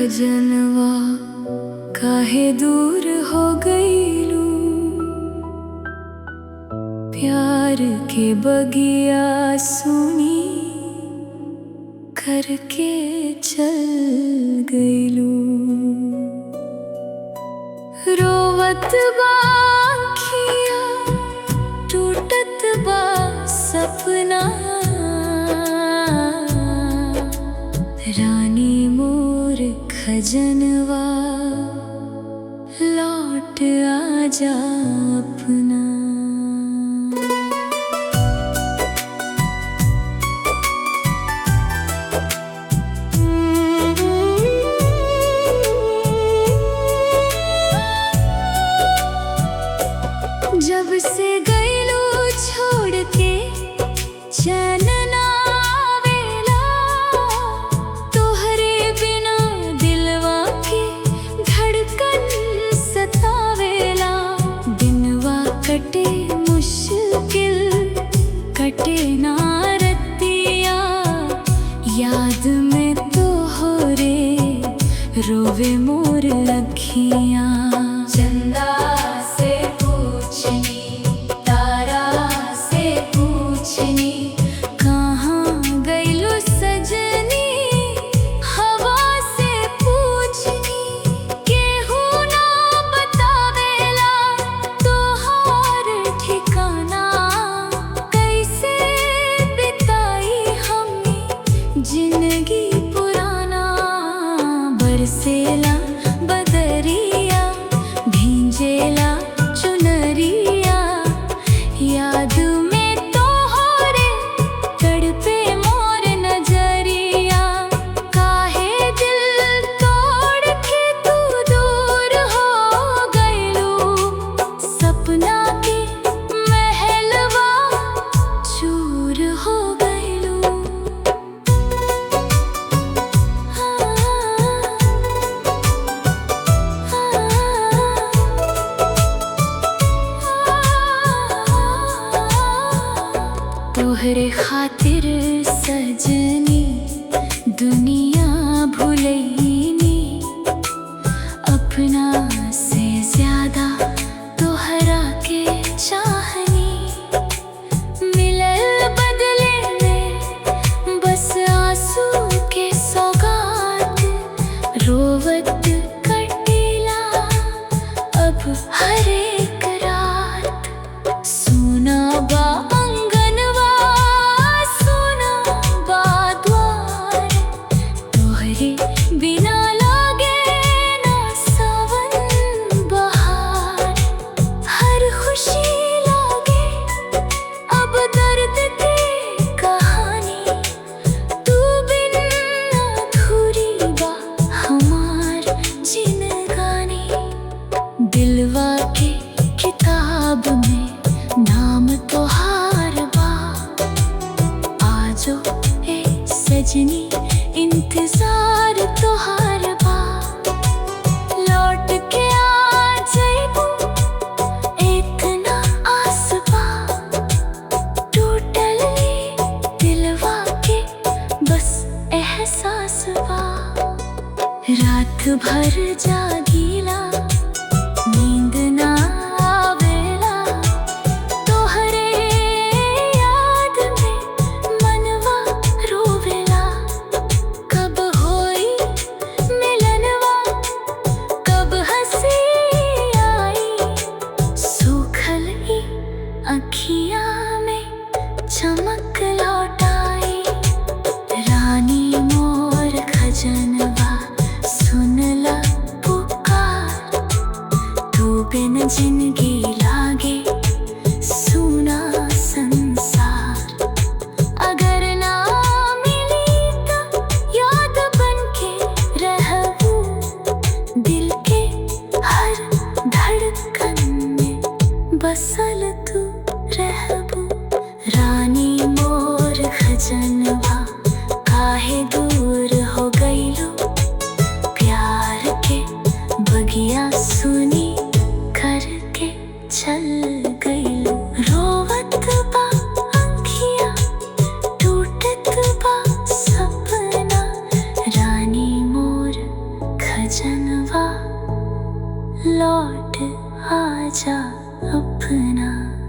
खजनवा काहे दूर हो गईलू। प्यार के बगिया सुनी करके चल गईलू। रोवत बा आँखिया, टूटत बा सपना। रानी मोर खजनवा लौट आजा अपना। जब से गईलू छोड़ के चैन ना आवेला। तोहरे बिना दिलवा के धड़कन सतावेला। दिनवा कटे मुश्किल, कटे ना रतिया। याद में तोहरे रोवे मोर अखियाँ। चंदा से पूछनी, तारा से पूछनी, कहाँ गईलू सजनी। हवा से पूछनी, केहू ना बतावेला तोहार ठिकाना। कैसे बिताई हमनी जिंदगी पुराना। बरसेला बदरिया, भींजेला चुनरिया। याद में तोहरे तड़पे मोर नजरिया। काहे दिल तोड़ के तू दूर हो गईलू। सपना के महलवा चूर हो गईलू। तोहरे खातिर सजनी दुनिया भुलैनी। अपना से ज्यादा तोहरा के चाहनी। मिलल बदले में बस आंसू के सौगात। रोवत कटेला अब हर एक रात। सुना बा बिना लागे ना सावन बहार। हर खुशी लागे अब दर्द की कहानी। तू बिन अधूरी बा हमार जिंदगानी। दिलवा के किताब में नाम तोहार बा। आजो ए सजनी इंतजार तोहार बा। लौट के आ जाइबू इतना आस बा। टूटल दिलवा के बस एहसास बा। रात भर जागीला, नींद ना आवेला। तोहरे याद में मनवा रोवेला। कब होई मिलनवा, कब हंसी आई। सूखल ई अखियाँ में चमक लौट आई। रानी मोर खजनवा सुनला पुकार। तू बिन जिंदगी लागे सुना संसार। अगर ना मिली तो याद बनके रहबू। दिल के हर धड़कन में बसल तू रहबू। रानी मोर खजनवा काहे दूर हो गईलू। प्यार के बगिया सुनी करके चल गईलू। रोवत बा आँखिया, टूटत बा सपना। रानी मोर सजनवा लौट आजा अपना।